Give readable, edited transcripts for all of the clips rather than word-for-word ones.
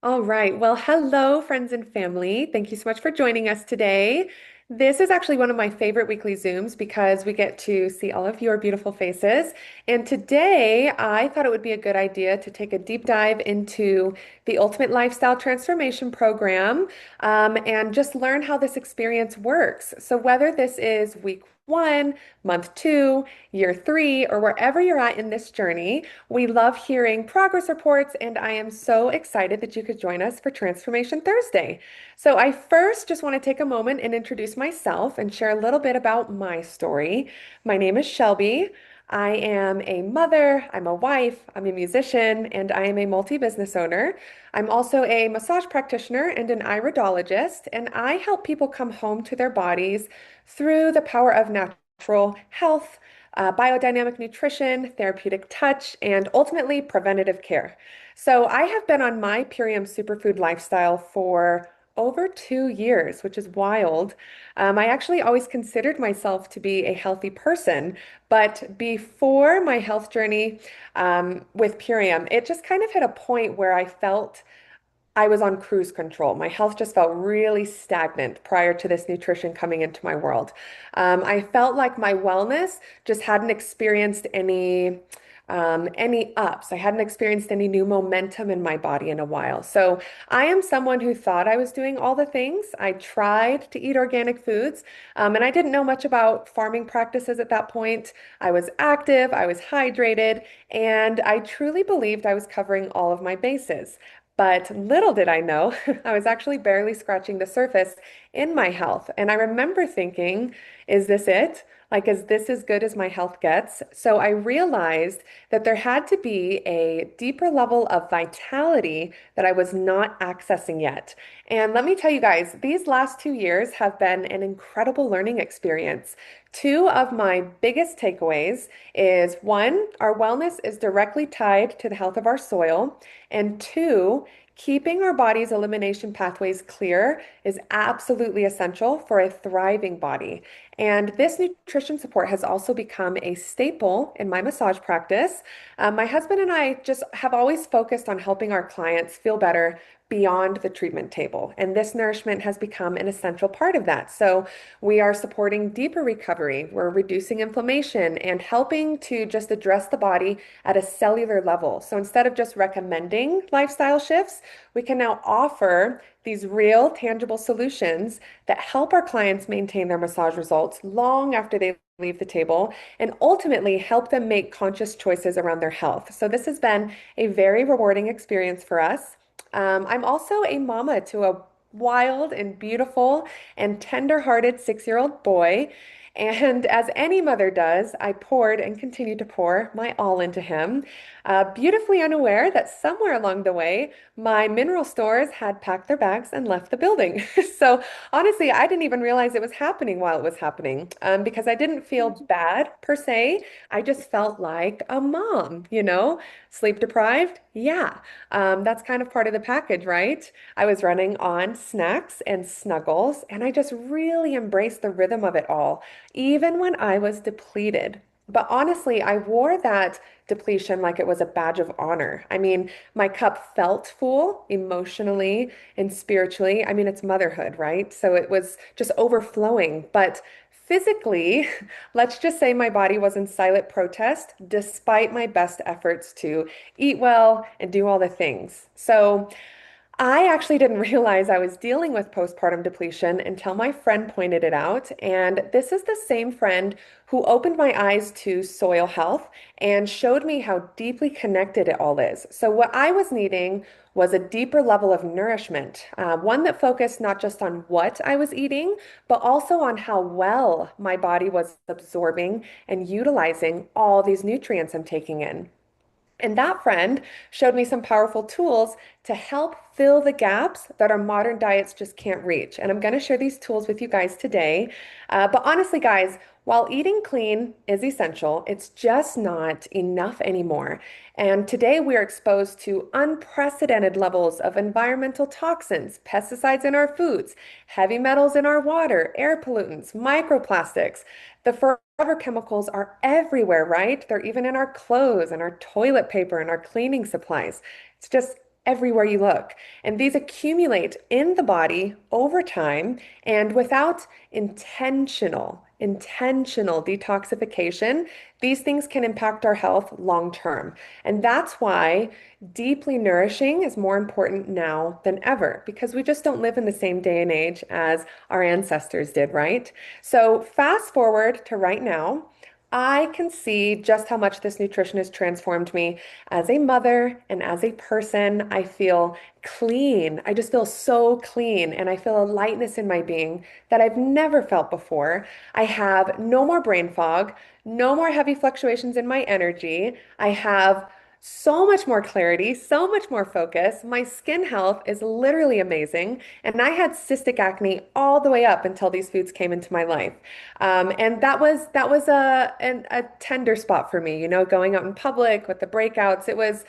All right. Well, hello, friends and family. Thank you so much for joining us today. This is actually one of my favorite weekly Zooms because we get to see all of your beautiful faces. And today, I thought it would be a good idea to take a deep dive into the Ultimate Lifestyle Transformation Program, and just learn how this experience works. So, whether this is week one, month two, year three, or wherever you're at in this journey, we love hearing progress reports, and I am so excited that you could join us for Transformation Thursday. So, I first just want to take a moment and introduce myself and share a little bit about my story. My name is Shelby. I am a mother, I'm a wife, I'm a musician, and I am a multi-business owner. I'm also a massage practitioner and an iridologist, and I help people come home to their bodies through the power of natural health, biodynamic nutrition, therapeutic touch, and ultimately preventative care. So I have been on my Purium Superfood lifestyle for over 2 years, which is wild. I actually always considered myself to be a healthy person, but before my health journey with Purium, it just kind of hit a point where I felt I was on cruise control. My health just felt really stagnant prior to this nutrition coming into my world. I felt like my wellness just hadn't experienced any ups. I hadn't experienced any new momentum in my body in a while. So I am someone who thought I was doing all the things. I tried to eat organic foods, and I didn't know much about farming practices at that point. I was active, I was hydrated, and I truly believed I was covering all of my bases. But little did I know, I was actually barely scratching the surface in my health. And I remember thinking, is this it? Like, is this as good as my health gets? So I realized that there had to be a deeper level of vitality that I was not accessing yet. And let me tell you guys, these last 2 years have been an incredible learning experience. Two of my biggest takeaways is one, our wellness is directly tied to the health of our soil. And two, keeping our body's elimination pathways clear is absolutely essential for a thriving body. And this nutrition support has also become a staple in my massage practice. My husband and I just have always focused on helping our clients feel better beyond the treatment table. And this nourishment has become an essential part of that. So we are supporting deeper recovery. We're reducing inflammation and helping to just address the body at a cellular level. So instead of just recommending lifestyle shifts, we can now offer these real, tangible solutions that help our clients maintain their massage results long after they leave the table and ultimately help them make conscious choices around their health. So this has been a very rewarding experience for us. I'm also a mama to a wild and beautiful and tender-hearted 6-year-old boy. And as any mother does, I poured and continue to pour my all into him, beautifully unaware that somewhere along the way, my mineral stores had packed their bags and left the building. So honestly, I didn't even realize it was happening while it was happening, because I didn't feel bad per se. I just felt like a mom, sleep deprived. Yeah, that's kind of part of the package, right? I was running on snacks and snuggles, and I just really embraced the rhythm of it all, even when I was depleted. But honestly, I wore that depletion like it was a badge of honor. I mean, my cup felt full emotionally and spiritually. I mean, it's motherhood, right? So it was just overflowing. But physically, let's just say my body was in silent protest despite my best efforts to eat well and do all the things. So I actually didn't realize I was dealing with postpartum depletion until my friend pointed it out. And this is the same friend who opened my eyes to soil health and showed me how deeply connected it all is. So, what I was needing was a deeper level of nourishment, one that focused not just on what I was eating, but also on how well my body was absorbing and utilizing all these nutrients I'm taking in. And that friend showed me some powerful tools to help fill the gaps that our modern diets just can't reach. And I'm going to share these tools with you guys today. But honestly, guys, while eating clean is essential, it's just not enough anymore. And today we are exposed to unprecedented levels of environmental toxins, pesticides in our foods, heavy metals in our water, air pollutants, microplastics. The forever chemicals are everywhere, right? They're even in our clothes and our toilet paper and our cleaning supplies. It's just everywhere you look. And these accumulate in the body over time. And without intentional detoxification, these things can impact our health long term. And that's why deeply nourishing is more important now than ever, because we just don't live in the same day and age as our ancestors did, right? So fast forward to right now. I can see just how much this nutrition has transformed me as a mother and as a person. I feel clean. I just feel so clean, and I feel a lightness in my being that I've never felt before. I have no more brain fog, no more heavy fluctuations in my energy. I have so much more clarity, so much more focus. My skin health is literally amazing. And I had cystic acne all the way up until these foods came into my life. And that was a tender spot for me, going out in public with the breakouts. It was,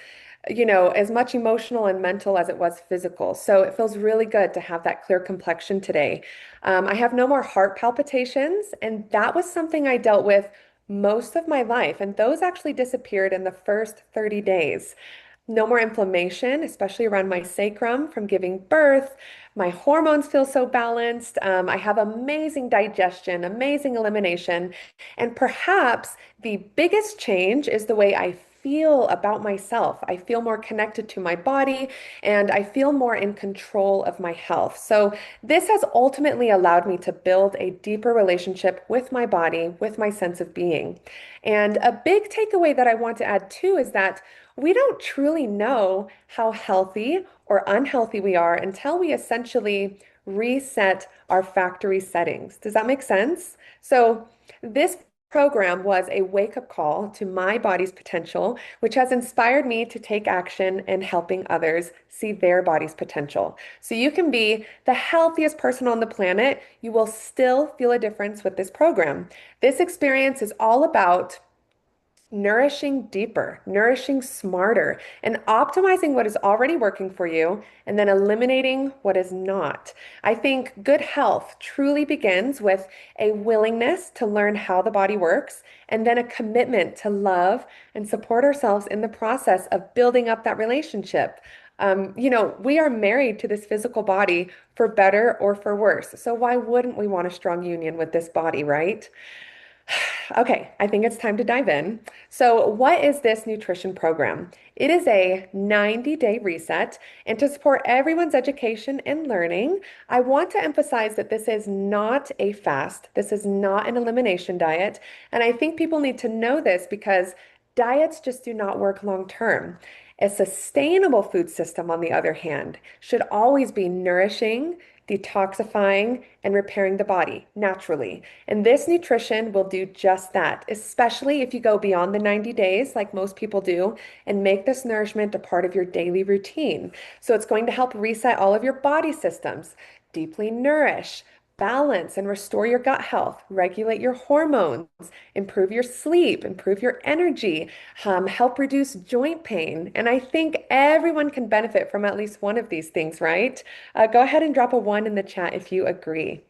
as much emotional and mental as it was physical. So it feels really good to have that clear complexion today. I have no more heart palpitations, and that was something I dealt with most of my life. And those actually disappeared in the first 30 days. No more inflammation, especially around my sacrum from giving birth. My hormones feel so balanced. I have amazing digestion, amazing elimination. And perhaps the biggest change is the way I feel about myself. I feel more connected to my body and I feel more in control of my health. So, this has ultimately allowed me to build a deeper relationship with my body, with my sense of being. And a big takeaway that I want to add too is that we don't truly know how healthy or unhealthy we are until we essentially reset our factory settings. Does that make sense? So, this program was a wake-up call to my body's potential, which has inspired me to take action in helping others see their body's potential. So you can be the healthiest person on the planet, you will still feel a difference with this program. This experience is all about nourishing deeper, nourishing smarter, and optimizing what is already working for you and then eliminating what is not. I think good health truly begins with a willingness to learn how the body works and then a commitment to love and support ourselves in the process of building up that relationship. We are married to this physical body for better or for worse. So why wouldn't we want a strong union with this body, right? Okay, I think it's time to dive in. So, what is this nutrition program? It is a 90-day reset, and to support everyone's education and learning, I want to emphasize that this is not a fast. This is not an elimination diet. And I think people need to know this because diets just do not work long term. A sustainable food system, on the other hand, should always be nourishing, detoxifying, and repairing the body naturally. And this nutrition will do just that, especially if you go beyond the 90 days, like most people do, and make this nourishment a part of your daily routine. So it's going to help reset all of your body systems, deeply nourish, balance and restore your gut health, regulate your hormones, improve your sleep, improve your energy, help reduce joint pain. And I think everyone can benefit from at least one of these things, right? Go ahead and drop a one in the chat if you agree.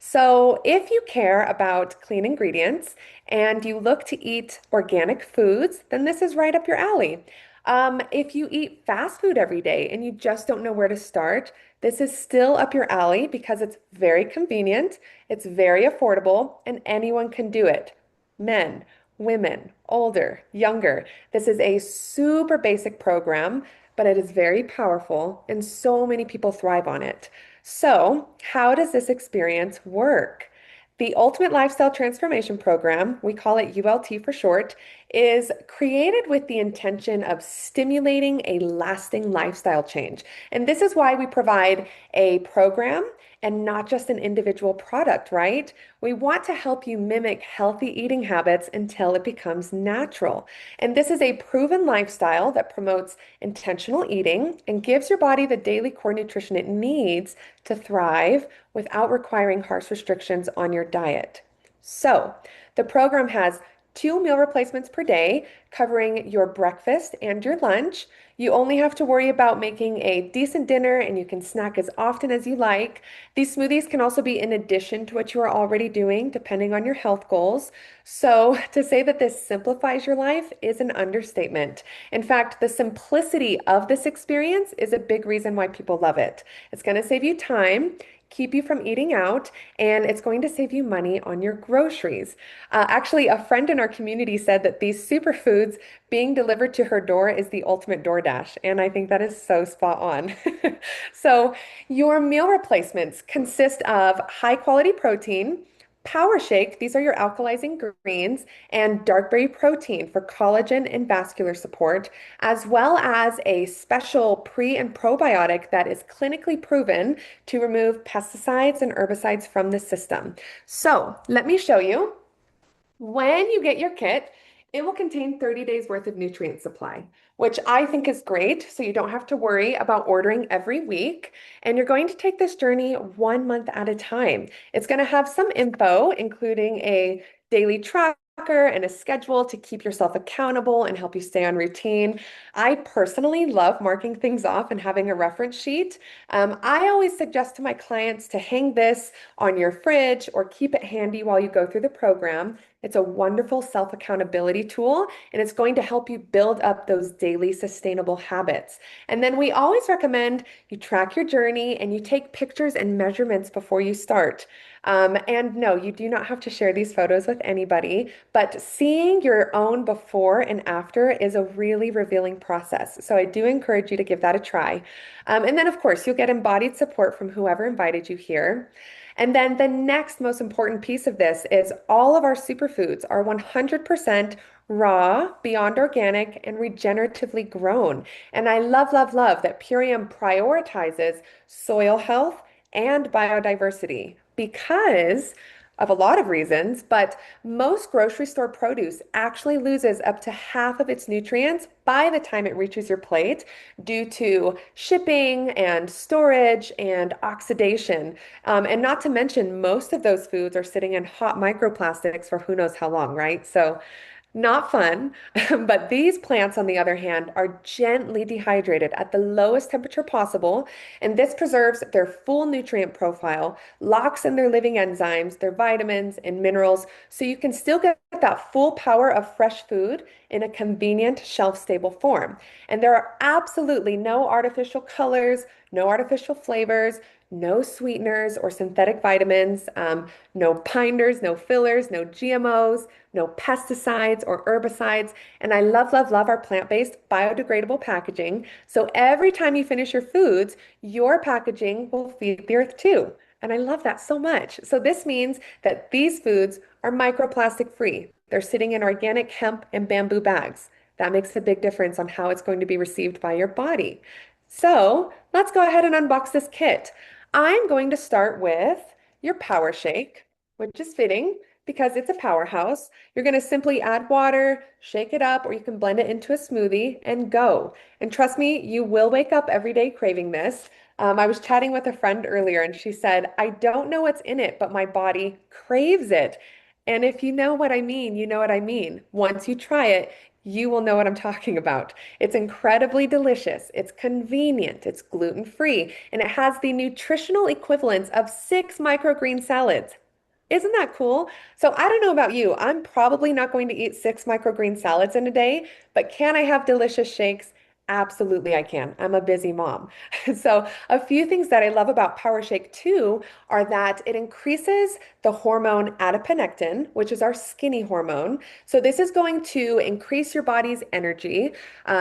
So, if you care about clean ingredients and you look to eat organic foods, then this is right up your alley. If you eat fast food every day and you just don't know where to start, this is still up your alley because it's very convenient, it's very affordable, and anyone can do it. Men, women, older, younger. This is a super basic program, but it is very powerful, and so many people thrive on it. So, how does this experience work? The Ultimate Lifestyle Transformation Program, we call it ULT for short, is created with the intention of stimulating a lasting lifestyle change. And this is why we provide a program and not just an individual product, right? We want to help you mimic healthy eating habits until it becomes natural. And this is a proven lifestyle that promotes intentional eating and gives your body the daily core nutrition it needs to thrive without requiring harsh restrictions on your diet. So, the program has 2 meal replacements per day, covering your breakfast and your lunch. You only have to worry about making a decent dinner and you can snack as often as you like. These smoothies can also be in addition to what you are already doing, depending on your health goals. So, to say that this simplifies your life is an understatement. In fact, the simplicity of this experience is a big reason why people love it. It's going to save you time, keep you from eating out, and it's going to save you money on your groceries. Actually, a friend in our community said that these superfoods being delivered to her door is the ultimate DoorDash, and I think that is so spot on. So, your meal replacements consist of high quality protein. Power Shake, these are your alkalizing greens, and dark berry protein for collagen and vascular support, as well as a special pre and probiotic that is clinically proven to remove pesticides and herbicides from the system. So let me show you. When you get your kit, it will contain 30 days worth of nutrient supply, which I think is great. So you don't have to worry about ordering every week. And you're going to take this journey 1 month at a time. It's going to have some info, including a daily tracker and a schedule to keep yourself accountable and help you stay on routine. I personally love marking things off and having a reference sheet. I always suggest to my clients to hang this on your fridge or keep it handy while you go through the program. It's a wonderful self-accountability tool, and it's going to help you build up those daily sustainable habits. And then we always recommend you track your journey and you take pictures and measurements before you start. And no, you do not have to share these photos with anybody, but seeing your own before and after is a really revealing process. So I do encourage you to give that a try. And then, of course, you'll get embodied support from whoever invited you here. And then the next most important piece of this is all of our superfoods are 100% raw, beyond organic, and regeneratively grown. And I love, love, love that Purium prioritizes soil health and biodiversity because of a lot of reasons, but most grocery store produce actually loses up to half of its nutrients by the time it reaches your plate due to shipping and storage and oxidation. And not to mention, most of those foods are sitting in hot microplastics for who knows how long, right? So not fun, but these plants, on the other hand, are gently dehydrated at the lowest temperature possible, and this preserves their full nutrient profile, locks in their living enzymes, their vitamins and minerals, so you can still get that full power of fresh food in a convenient, shelf-stable form. And there are absolutely no artificial colors, no artificial flavors, no sweeteners or synthetic vitamins, no binders, no fillers, no GMOs, no pesticides or herbicides. And I love, love, love our plant-based biodegradable packaging. So every time you finish your foods, your packaging will feed the earth too. And I love that so much. So this means that these foods are microplastic free. They're sitting in organic hemp and bamboo bags. That makes a big difference on how it's going to be received by your body. So let's go ahead and unbox this kit. I'm going to start with your Power Shake, which is fitting because it's a powerhouse. You're going to simply add water, shake it up, or you can blend it into a smoothie and go. And trust me, you will wake up every day craving this. I was chatting with a friend earlier and she said, I don't know what's in it, but my body craves it. And if you know what I mean, you know what I mean. Once you try it, you will know what I'm talking about. It's incredibly delicious, it's convenient, it's gluten-free, and it has the nutritional equivalents of 6 microgreen salads. Isn't that cool? So I don't know about you. I'm probably not going to eat 6 microgreen salads in a day, but can I have delicious shakes? Absolutely, I can. I'm a busy mom. So, a few things that I love about Power Shake 2 are that it increases the hormone adiponectin, which is our skinny hormone. So, this is going to increase your body's energy.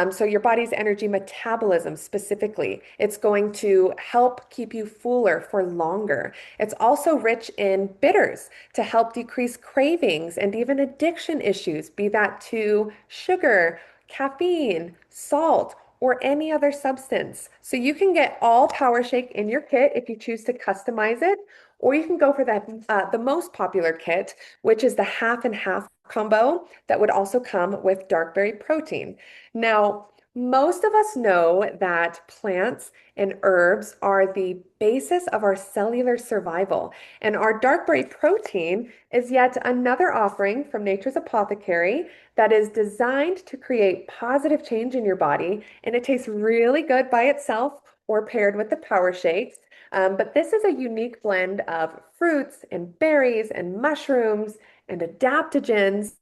So, your body's energy metabolism specifically. It's going to help keep you fuller for longer. It's also rich in bitters to help decrease cravings and even addiction issues, be that to sugar, caffeine, salt, or any other substance. So you can get all Power Shake in your kit if you choose to customize it, or you can go for the most popular kit, which is the half and half combo that would also come with dark berry protein. Now, Most of us know that plants and herbs are the basis of our cellular survival, and our dark berry protein is yet another offering from nature's apothecary that is designed to create positive change in your body, and it tastes really good by itself or paired with the power shakes. But this is a unique blend of fruits and berries and mushrooms and adaptogens,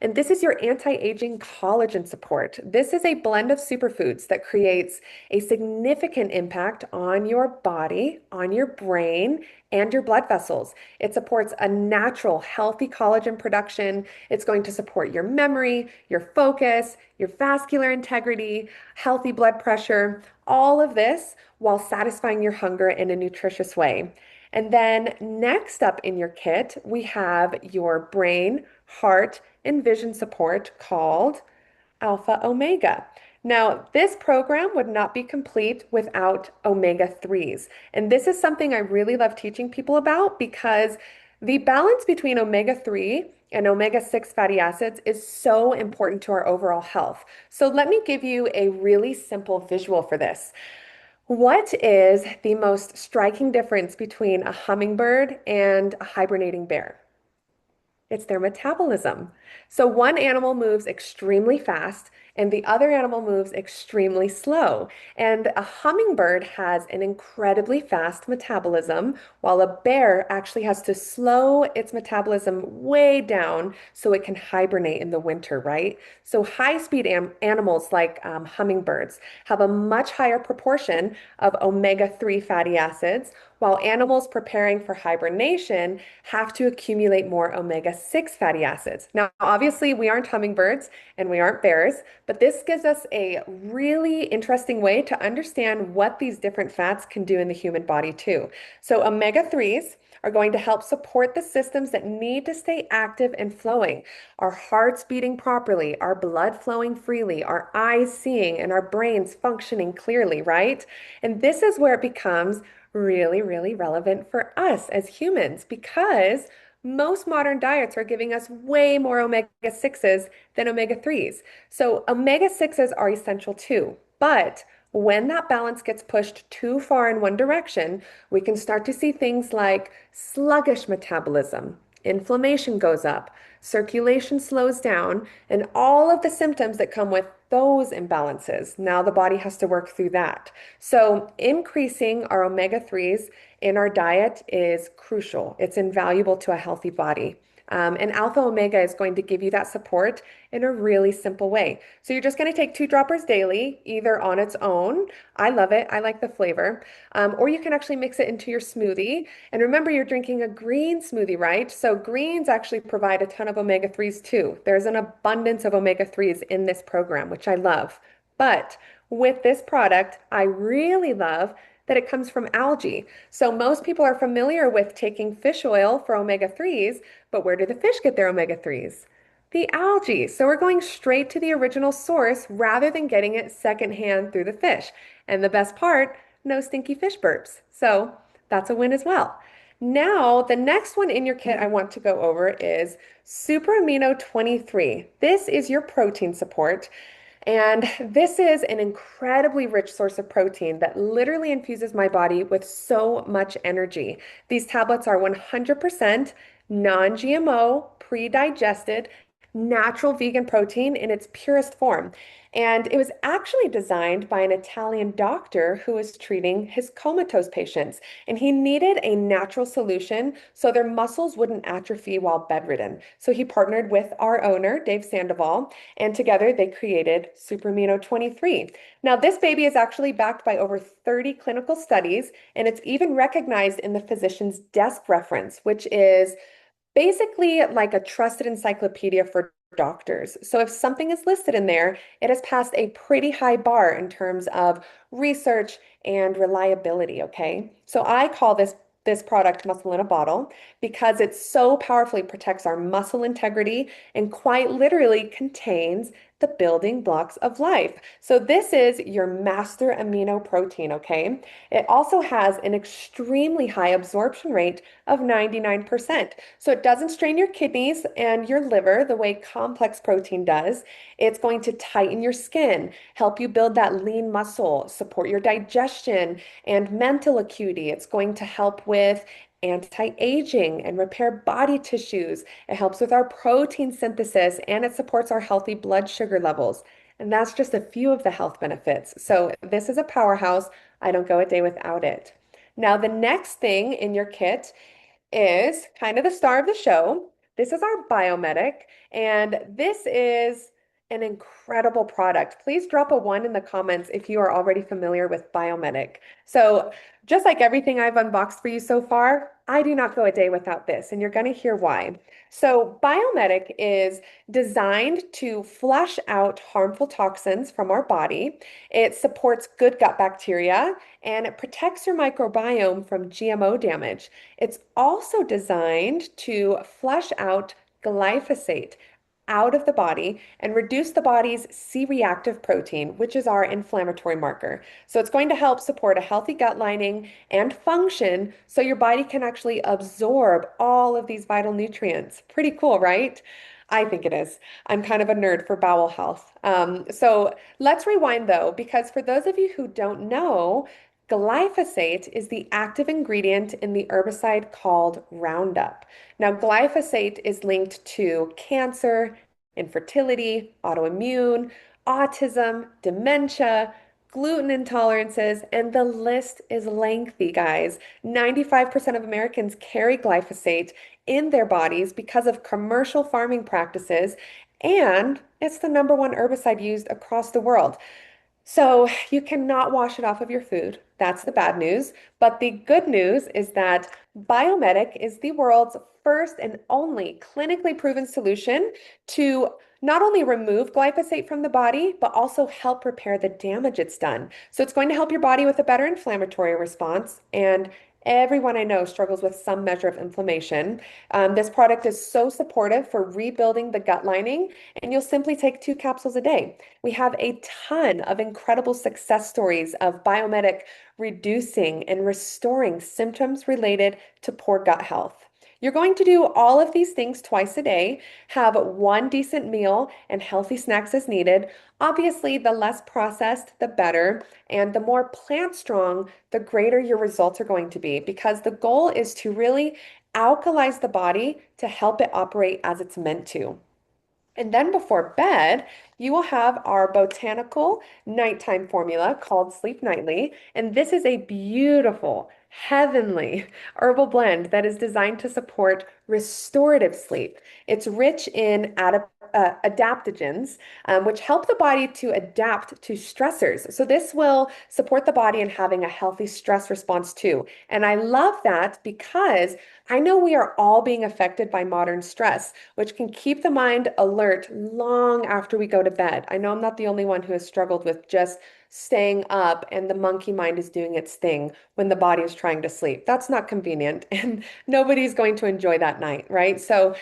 and this is your anti-aging collagen support. This is a blend of superfoods that creates a significant impact on your body, on your brain, and your blood vessels. It supports a natural, healthy collagen production. It's going to support your memory, your focus, your vascular integrity, healthy blood pressure, all of this while satisfying your hunger in a nutritious way. And then next up in your kit, we have your brain, heart, and vision support called Alpha Omega. Now, this program would not be complete without omega 3s. And this is something I really love teaching people about because the balance between omega 3 and omega 6 fatty acids is so important to our overall health. So, let me give you a really simple visual for this. What is the most striking difference between a hummingbird and a hibernating bear? It's their metabolism. So one animal moves extremely fast and the other animal moves extremely slow. And a hummingbird has an incredibly fast metabolism, while a bear actually has to slow its metabolism way down so it can hibernate in the winter, right? So high-speed animals like hummingbirds have a much higher proportion of omega-3 fatty acids, while animals preparing for hibernation have to accumulate more omega-6 fatty acids. Now, obviously, we aren't hummingbirds and we aren't bears, but this gives us a really interesting way to understand what these different fats can do in the human body too. So omega-3s are going to help support the systems that need to stay active and flowing. Our hearts beating properly, our blood flowing freely, our eyes seeing, and our brains functioning clearly, right? And this is where it becomes really, really relevant for us as humans because most modern diets are giving us way more omega 6s than omega 3s. So, omega 6s are essential too. But when that balance gets pushed too far in one direction, we can start to see things like sluggish metabolism, inflammation goes up, circulation slows down, and all of the symptoms that come with those imbalances. Now the body has to work through that. So, increasing our omega 3s in our diet is crucial. It's invaluable to a healthy body. And alpha omega is going to give you that support in a really simple way. So you're just going to take 2 droppers daily, either on its own. I love it. I like the flavor. Or you can actually mix it into your smoothie. And remember, you're drinking a green smoothie, right? So greens actually provide a ton of omega 3s too. There's an abundance of omega 3s in this program, which I love. But with this product, I really love that it comes from algae. So most people are familiar with taking fish oil for omega 3s, but where do the fish get their omega 3s? The algae. So we're going straight to the original source rather than getting it secondhand through the fish. And the best part, no stinky fish burps. So that's a win as well. Now, the next one in your kit I want to go over is Super Amino 23. This is your protein support. And this is an incredibly rich source of protein that literally infuses my body with so much energy. These tablets are 100% non-GMO, pre-digested, natural vegan protein in its purest form. And it was actually designed by an Italian doctor who was treating his comatose patients. And he needed a natural solution so their muscles wouldn't atrophy while bedridden. So he partnered with our owner, Dave Sandoval, and together they created Superamino 23. Now, this baby is actually backed by over 30 clinical studies, and it's even recognized in the physician's desk reference, which is basically like a trusted encyclopedia for doctors. So if something is listed in there, it has passed a pretty high bar in terms of research and reliability, okay? So I call this product muscle in a bottle because it so powerfully protects our muscle integrity and quite literally contains the building blocks of life. So this is your master amino protein, okay? It also has an extremely high absorption rate of 99%. So it doesn't strain your kidneys and your liver the way complex protein does. It's going to tighten your skin, help you build that lean muscle, support your digestion and mental acuity. It's going to help with anti-aging and repair body tissues. It helps with our protein synthesis and it supports our healthy blood sugar levels. And that's just a few of the health benefits. So this is a powerhouse. I don't go a day without it. Now, the next thing in your kit is kind of the star of the show. This is our Biomedic, and this is an incredible product. Please drop a one in the comments if you are already familiar with Biomedic. So, just like everything I've unboxed for you so far, I do not go a day without this, and you're going to hear why. So, Biomedic is designed to flush out harmful toxins from our body. It supports good gut bacteria and it protects your microbiome from GMO damage. It's also designed to flush out glyphosate out of the body and reduce the body's C-reactive protein, which is our inflammatory marker. So it's going to help support a healthy gut lining and function so your body can actually absorb all of these vital nutrients. Pretty cool, right? I think it is. I'm kind of a nerd for bowel health. So let's rewind though, because for those of you who don't know, glyphosate is the active ingredient in the herbicide called Roundup. Now, glyphosate is linked to cancer, infertility, autoimmune, autism, dementia, gluten intolerances, and the list is lengthy, guys. 95% of Americans carry glyphosate in their bodies because of commercial farming practices, and it's the number one herbicide used across the world. So you cannot wash it off of your food. That's the bad news. But the good news is that Biomedic is the world's first and only clinically proven solution to not only remove glyphosate from the body, but also help repair the damage it's done. So it's going to help your body with a better inflammatory response. And everyone I know struggles with some measure of inflammation. This product is so supportive for rebuilding the gut lining, and you'll simply take 2 capsules a day. We have a ton of incredible success stories of Biomedic reducing and restoring symptoms related to poor gut health. You're going to do all of these things twice a day, have one decent meal and healthy snacks as needed. Obviously, the less processed, the better, and the more plant strong, the greater your results are going to be because the goal is to really alkalize the body to help it operate as it's meant to. And then before bed, you will have our botanical nighttime formula called Sleep Nightly. And this is a beautiful, heavenly herbal blend that is designed to support restorative sleep. It's rich in adaptogens, which help the body to adapt to stressors. So this will support the body in having a healthy stress response too. And I love that because I know we are all being affected by modern stress, which can keep the mind alert long after we go to bed. I know I'm not the only one who has struggled with just staying up and the monkey mind is doing its thing when the body is trying to sleep. That's not convenient, and nobody's going to enjoy that night, right? So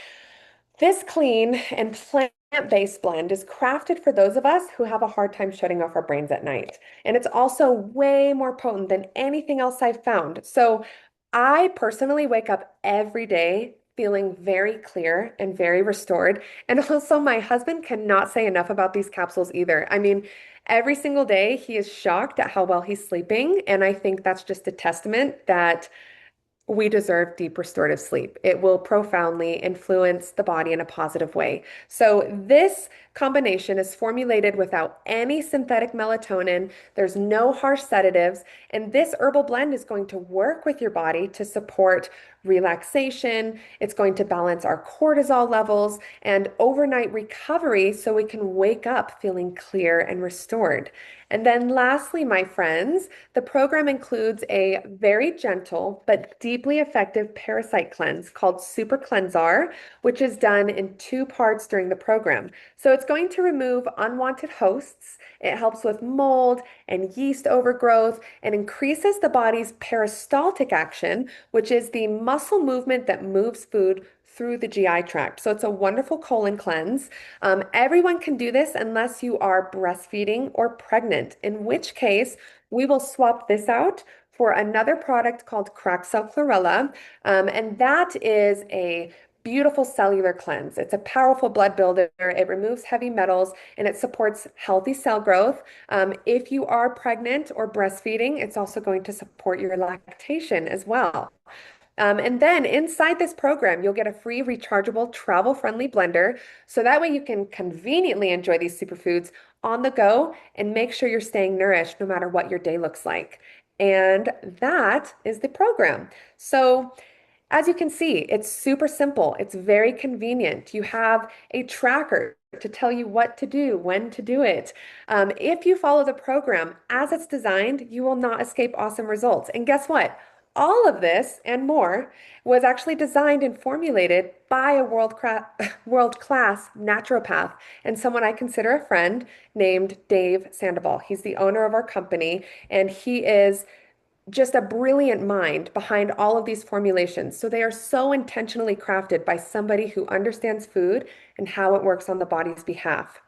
this clean and plant-based blend is crafted for those of us who have a hard time shutting off our brains at night. And it's also way more potent than anything else I've found. So I personally wake up every day feeling very clear and very restored. And also, my husband cannot say enough about these capsules either. I mean, every single day he is shocked at how well he's sleeping. And I think that's just a testament that we deserve deep restorative sleep. It will profoundly influence the body in a positive way. So, this combination is formulated without any synthetic melatonin. There's no harsh sedatives. And this herbal blend is going to work with your body to support relaxation. It's going to balance our cortisol levels and overnight recovery so we can wake up feeling clear and restored. And then lastly, my friends, the program includes a very gentle but deeply effective parasite cleanse called Super Cleansar, which is done in 2 parts during the program. So it's going to remove unwanted hosts. It helps with mold and yeast overgrowth and increases the body's peristaltic action, which is the muscle movement that moves food through the GI tract. So it's a wonderful colon cleanse. Everyone can do this unless you are breastfeeding or pregnant, in which case we will swap this out for another product called Craxel Chlorella. And that is a beautiful cellular cleanse. It's a powerful blood builder. It removes heavy metals and it supports healthy cell growth. If you are pregnant or breastfeeding, it's also going to support your lactation as well. And then inside this program, you'll get a free rechargeable travel-friendly blender. So that way you can conveniently enjoy these superfoods on the go and make sure you're staying nourished no matter what your day looks like. And that is the program. So as you can see, it's super simple. It's very convenient. You have a tracker to tell you what to do, when to do it. If you follow the program as it's designed, you will not escape awesome results. And guess what? All of this and more was actually designed and formulated by a world-class naturopath and someone I consider a friend named Dave Sandoval. He's the owner of our company, and he is just a brilliant mind behind all of these formulations. So they are so intentionally crafted by somebody who understands food and how it works on the body's behalf.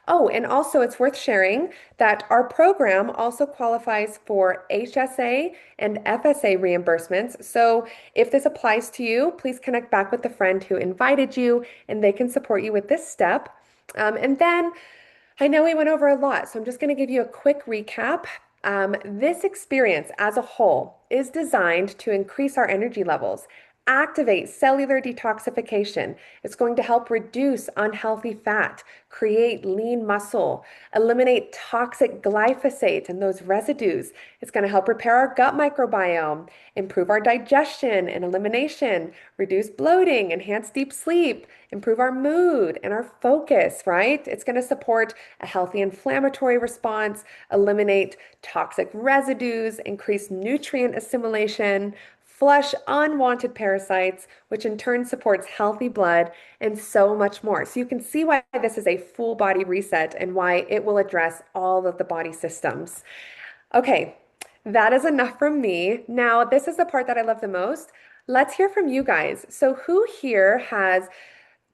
Oh, and also it's worth sharing that our program also qualifies for HSA and FSA reimbursements. So if this applies to you, please connect back with the friend who invited you and they can support you with this step. And then I know we went over a lot, so I'm just going to give you a quick recap. This experience as a whole is designed to increase our energy levels, activate cellular detoxification. It's going to help reduce unhealthy fat, create lean muscle, eliminate toxic glyphosate and those residues. It's going to help repair our gut microbiome, improve our digestion and elimination, reduce bloating, enhance deep sleep, improve our mood and our focus, right? It's going to support a healthy inflammatory response, eliminate toxic residues, increase nutrient assimilation, flush unwanted parasites, which in turn supports healthy blood, and so much more. So you can see why this is a full body reset and why it will address all of the body systems. Okay, that is enough from me. Now, this is the part that I love the most. Let's hear from you guys. So who here has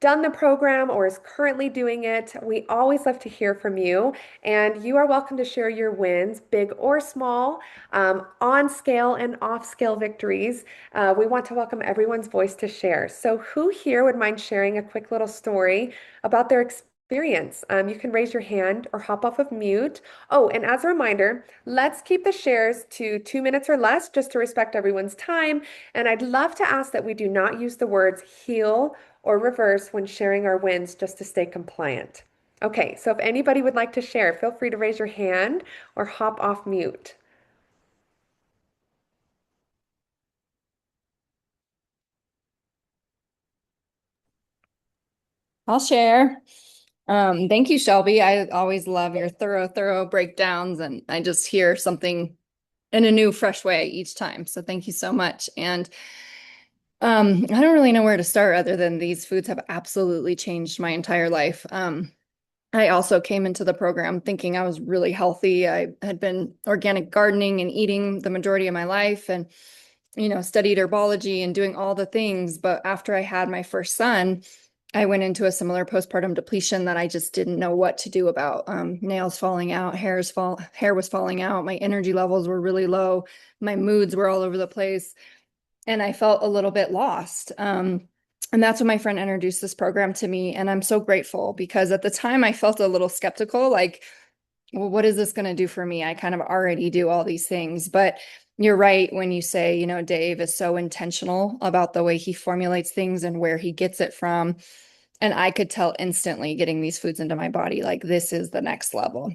done the program or is currently doing it? We always love to hear from you, and you are welcome to share your wins, big or small, on scale and off scale victories. We want to welcome everyone's voice to share. So, who here would mind sharing a quick little story about their experience? You can raise your hand or hop off of mute. Oh, and as a reminder, let's keep the shares to 2 minutes or less just to respect everyone's time. And I'd love to ask that we do not use the words heal or reverse when sharing our wins just to stay compliant. Okay, so if anybody would like to share, feel free to raise your hand or hop off mute. I'll share. Thank you, Shelby. I always love your thorough breakdowns, and I just hear something in a new, fresh way each time. So thank you so much. And I don't really know where to start other than these foods have absolutely changed my entire life. I also came into the program thinking I was really healthy. I had been organic gardening and eating the majority of my life and, studied herbology and doing all the things. But after I had my first son, I went into a similar postpartum depletion that I just didn't know what to do about. Nails falling out, hair was falling out. My energy levels were really low. My moods were all over the place. And I felt a little bit lost. And that's when my friend introduced this program to me. And I'm so grateful because at the time I felt a little skeptical, like, well, what is this going to do for me? I kind of already do all these things. But you're right when you say, Dave is so intentional about the way he formulates things and where he gets it from. And I could tell instantly getting these foods into my body, like this is the next level.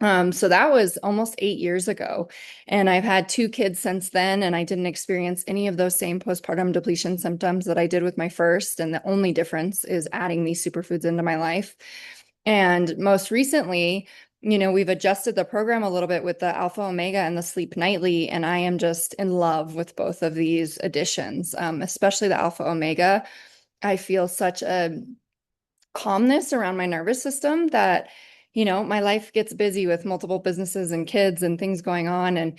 So that was almost 8 years ago. And I've had two kids since then, and I didn't experience any of those same postpartum depletion symptoms that I did with my first. And the only difference is adding these superfoods into my life. And most recently, we've adjusted the program a little bit with the Alpha Omega and the Sleep Nightly. And I am just in love with both of these additions, especially the Alpha Omega. I feel such a calmness around my nervous system that my life gets busy with multiple businesses and kids and things going on. And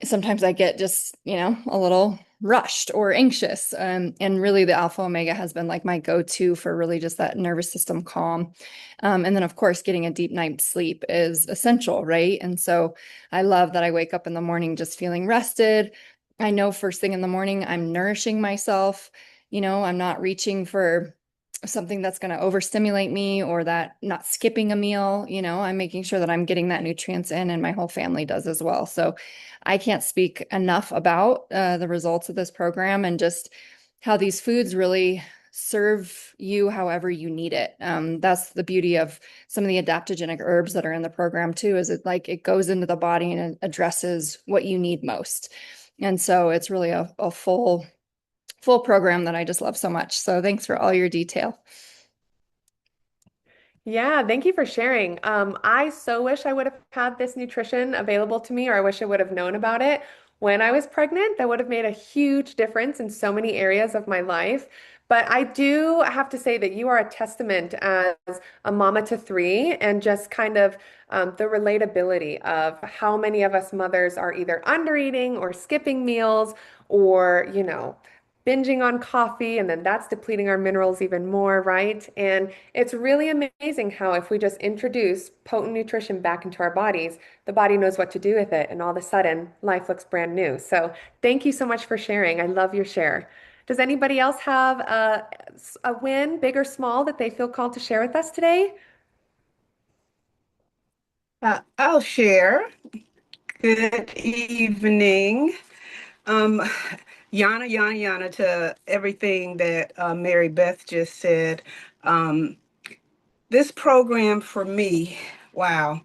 sometimes I get just, a little rushed or anxious. And really, the Alpha Omega has been like my go-to for really just that nervous system calm. And then, of course, getting a deep night's sleep is essential, right? And so I love that I wake up in the morning just feeling rested. I know first thing in the morning, I'm nourishing myself. I'm not reaching for something that's going to overstimulate me or that not skipping a meal. I'm making sure that I'm getting that nutrients in, and my whole family does as well. So I can't speak enough about the results of this program and just how these foods really serve you however you need it. That's the beauty of some of the adaptogenic herbs that are in the program too, is it goes into the body and it addresses what you need most. And so it's really a full program that I just love so much. So thanks for all your detail. Yeah, thank you for sharing. I so wish I would have had this nutrition available to me, or I wish I would have known about it when I was pregnant. That would have made a huge difference in so many areas of my life. But I do have to say that you are a testament as a mama to three, and just kind of the relatability of how many of us mothers are either under eating or skipping meals, or, binging on coffee, and then that's depleting our minerals even more, right? And it's really amazing how, if we just introduce potent nutrition back into our bodies, the body knows what to do with it, and all of a sudden, life looks brand new. So, thank you so much for sharing. I love your share. Does anybody else have a win, big or small, that they feel called to share with us today? I'll share. Good evening. Um, Yana to everything that Mary Beth just said. Um, this program for me, wow,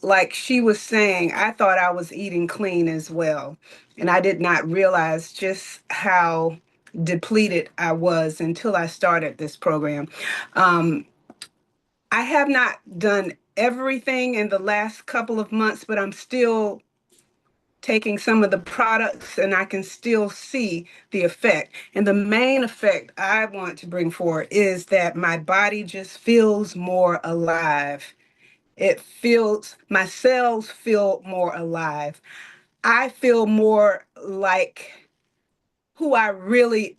like she was saying, I thought I was eating clean as well. And I did not realize just how depleted I was until I started this program. Um, I have not done everything in the last couple of months, but I'm still taking some of the products and I can still see the effect. And the main effect I want to bring forward is that my body just feels more alive. My cells feel more alive. I feel more like who I really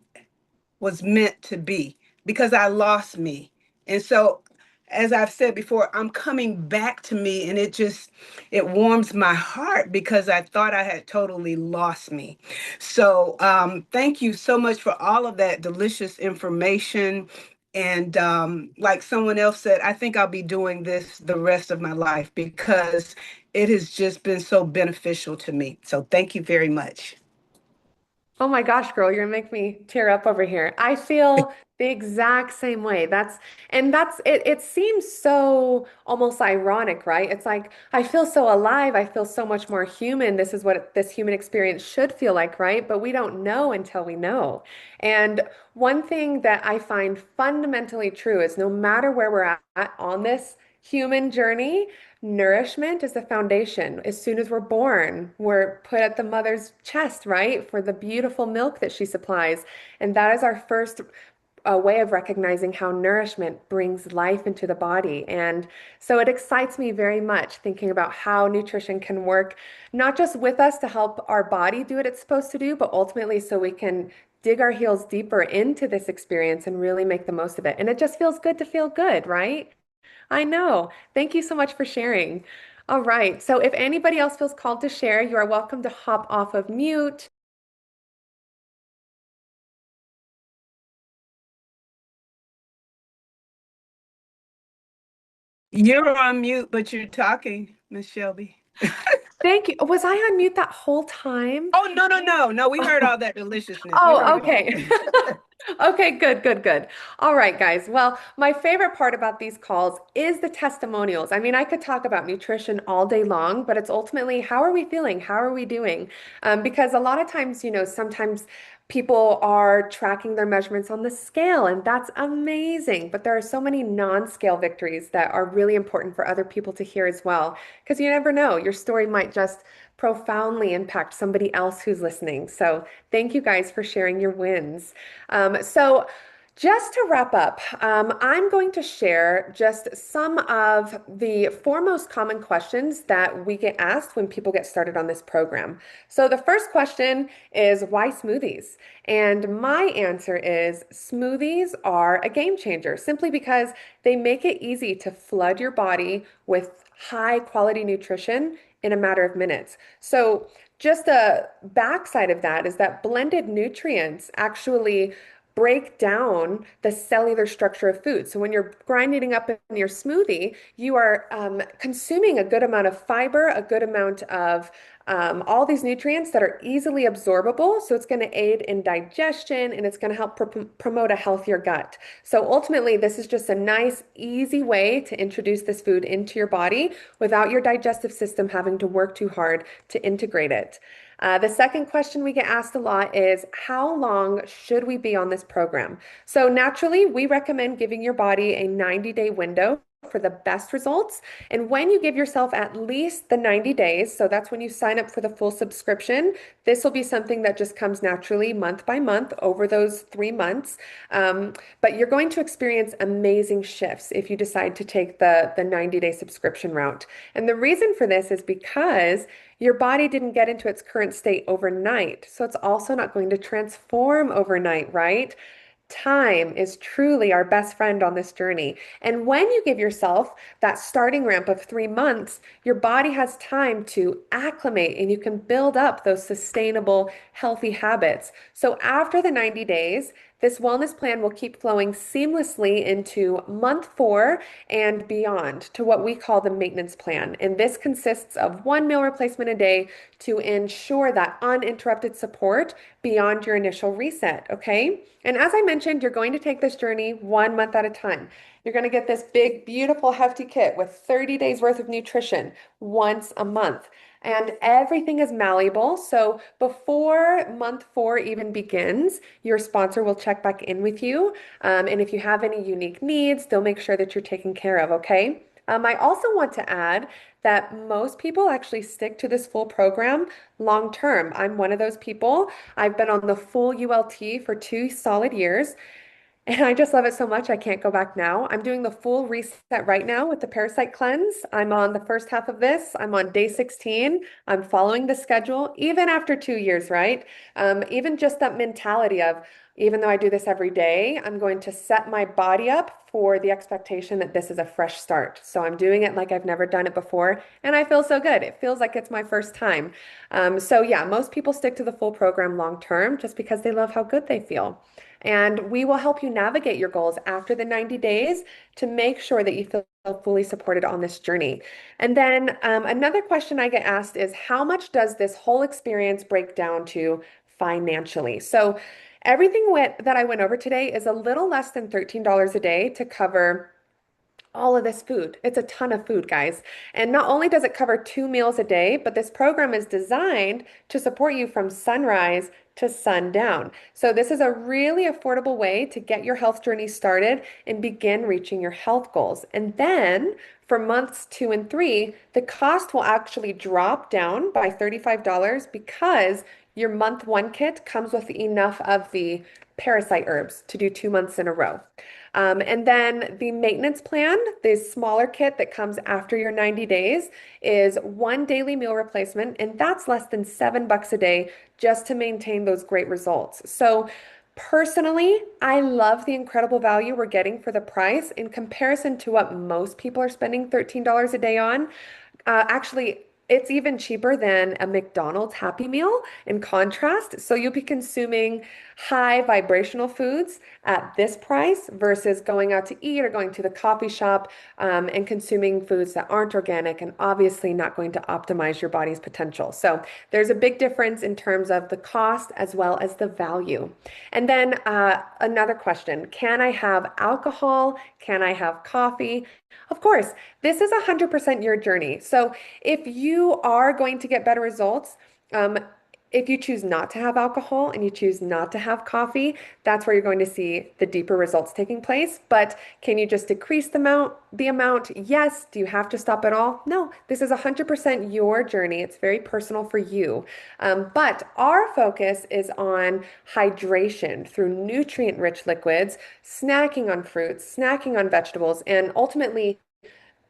was meant to be because I lost me. And so, as I've said before, I'm coming back to me, and it warms my heart because I thought I had totally lost me. So, thank you so much for all of that delicious information. And like someone else said, I think I'll be doing this the rest of my life because it has just been so beneficial to me. So, thank you very much. Oh my gosh, girl, you're gonna make me tear up over here. I feel the exact same way. That's it. It seems so almost ironic, right? It's like I feel so alive. I feel so much more human. This is what this human experience should feel like, right? But we don't know until we know. And one thing that I find fundamentally true is no matter where we're at on this human journey, nourishment is the foundation. As soon as we're born, we're put at the mother's chest, right, for the beautiful milk that she supplies. And that is our first way of recognizing how nourishment brings life into the body. And so it excites me very much thinking about how nutrition can work, not just with us to help our body do what it's supposed to do, but ultimately so we can dig our heels deeper into this experience and really make the most of it. And it just feels good to feel good, right? I know. Thank you so much for sharing. All right. So if anybody else feels called to share, you are welcome to hop off of mute. You're on mute, but you're talking, Miss Shelby. Thank you. Was I on mute that whole time? Oh, no, no, no. No, we heard all that deliciousness. We heard Oh, it all. okay. Okay, good, good, good. All right, guys. Well, my favorite part about these calls is the testimonials. I mean, I could talk about nutrition all day long, but it's ultimately how are we feeling? How are we doing? Because a lot of times, sometimes people are tracking their measurements on the scale, and that's amazing. But there are so many non-scale victories that are really important for other people to hear as well. Because you never know, your story might just profoundly impact somebody else who's listening. So thank you guys for sharing your wins. So Just to wrap up, I'm going to share just some of the foremost common questions that we get asked when people get started on this program. So, the first question is why smoothies? And my answer is smoothies are a game changer simply because they make it easy to flood your body with high quality nutrition in a matter of minutes. So, just a backside of that is that blended nutrients actually break down the cellular structure of food. So when you're grinding it up in your smoothie, you are consuming a good amount of fiber, a good amount of all these nutrients that are easily absorbable. So it's going to aid in digestion and it's going to help promote a healthier gut. So ultimately, this is just a nice, easy way to introduce this food into your body without your digestive system having to work too hard to integrate it. The second question we get asked a lot is how long should we be on this program? So naturally, we recommend giving your body a 90-day window for the best results. And when you give yourself at least the 90 days, so that's when you sign up for the full subscription, this will be something that just comes naturally month by month over those 3 months. But you're going to experience amazing shifts if you decide to take the 90-day subscription route. And the reason for this is because your body didn't get into its current state overnight. So it's also not going to transform overnight, right? Time is truly our best friend on this journey. And when you give yourself that starting ramp of 3 months, your body has time to acclimate and you can build up those sustainable, healthy habits. So after the 90 days, this wellness plan will keep flowing seamlessly into month 4 and beyond to what we call the maintenance plan. And this consists of one meal replacement a day to ensure that uninterrupted support beyond your initial reset. Okay. And as I mentioned, you're going to take this journey 1 month at a time. You're going to get this big, beautiful, hefty kit with 30 days worth of nutrition once a month. And everything is malleable. So before month 4 even begins, your sponsor will check back in with you. And if you have any unique needs, they'll make sure that you're taken care of. Okay. I also want to add that most people actually stick to this full program long term. I'm one of those people. I've been on the full ULT for 2 solid years. And I just love it so much, I can't go back now. I'm doing the full reset right now with the parasite cleanse. I'm on the first half of this. I'm on day 16. I'm following the schedule, even after 2 years, right? Even just that mentality of, even though I do this every day, I'm going to set my body up for the expectation that this is a fresh start. So I'm doing it like I've never done it before, and I feel so good. It feels like it's my first time. So yeah, most people stick to the full program long term just because they love how good they feel. And we will help you navigate your goals after the 90 days to make sure that you feel fully supported on this journey. And then another question I get asked is how much does this whole experience break down to financially? So everything that I went over today is a little less than $13 a day to cover all of this food. It's a ton of food, guys. And not only does it cover 2 meals a day, but this program is designed to support you from sunrise to sundown. So this is a really affordable way to get your health journey started and begin reaching your health goals. And then for months 2 and 3, the cost will actually drop down by $35 because your month 1 kit comes with enough of the parasite herbs to do 2 months in a row. And then the maintenance plan, the smaller kit that comes after your 90 days, is one daily meal replacement, and that's less than $7 a day just to maintain those great results. So personally, I love the incredible value we're getting for the price in comparison to what most people are spending $13 a day on. Actually, it's even cheaper than a McDonald's Happy Meal in contrast. So you'll be consuming high vibrational foods at this price versus going out to eat or going to the coffee shop and consuming foods that aren't organic and obviously not going to optimize your body's potential. So there's a big difference in terms of the cost as well as the value. And then another question, can I have alcohol? Can I have coffee? Of course, this is 100% your journey. So if you are going to get better results, um, If you choose not to have alcohol and you choose not to have coffee, that's where you're going to see the deeper results taking place. But can you just decrease the amount? Yes. Do you have to stop at all? No. This is 100% your journey. It's very personal for you. But our focus is on hydration through nutrient-rich liquids, snacking on fruits, snacking on vegetables, and ultimately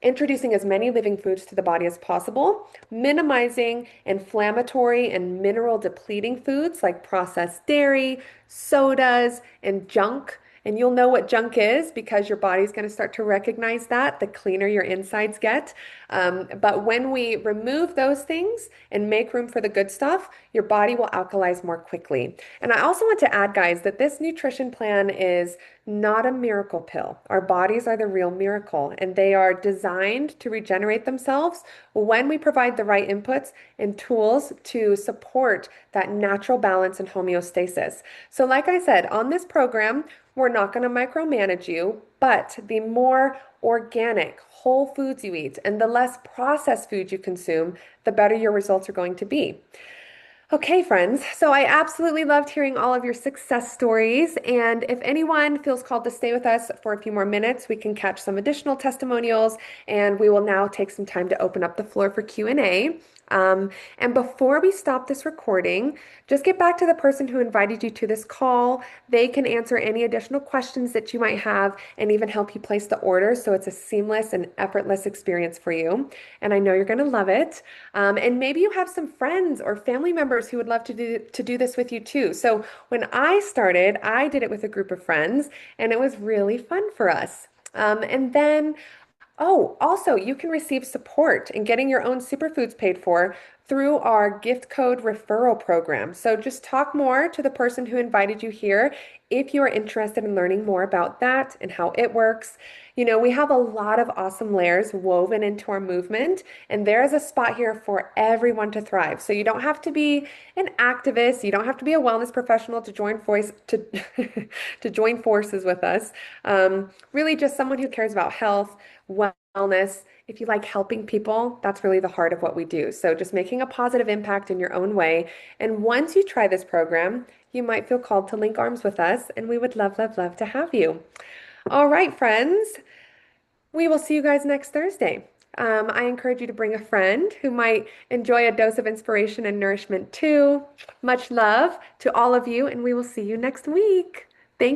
introducing as many living foods to the body as possible, minimizing inflammatory and mineral depleting foods like processed dairy, sodas, and junk. And you'll know what junk is because your body's going to start to recognize that the cleaner your insides get. But when we remove those things and make room for the good stuff, your body will alkalize more quickly. And I also want to add, guys, that this nutrition plan is not a miracle pill. Our bodies are the real miracle, and they are designed to regenerate themselves when we provide the right inputs and tools to support that natural balance and homeostasis. So, like I said, on this program, we're not going to micromanage you, but the more organic, whole foods you eat and the less processed food you consume, the better your results are going to be. Okay, friends. So I absolutely loved hearing all of your success stories. And if anyone feels called to stay with us for a few more minutes, we can catch some additional testimonials, and we will now take some time to open up the floor for Q&A. And before we stop this recording, just get back to the person who invited you to this call. They can answer any additional questions that you might have and even help you place the order so it's a seamless and effortless experience for you. And I know you're going to love it. And maybe you have some friends or family members who would love to do this with you too. So when I started, I did it with a group of friends, and it was really fun for us. And then Oh, also, you can receive support in getting your own superfoods paid for through our gift code referral program. So just talk more to the person who invited you here if you are interested in learning more about that and how it works. You know, we have a lot of awesome layers woven into our movement, and there is a spot here for everyone to thrive. So you don't have to be an activist, you don't have to be a wellness professional to join voice to to join forces with us. Really, just someone who cares about health, wellness. If you like helping people, that's really the heart of what we do. So just making a positive impact in your own way. And once you try this program, you might feel called to link arms with us, and we would love, love, love to have you. All right, friends, we will see you guys next Thursday. I encourage you to bring a friend who might enjoy a dose of inspiration and nourishment too. Much love to all of you, and we will see you next week. Thank you.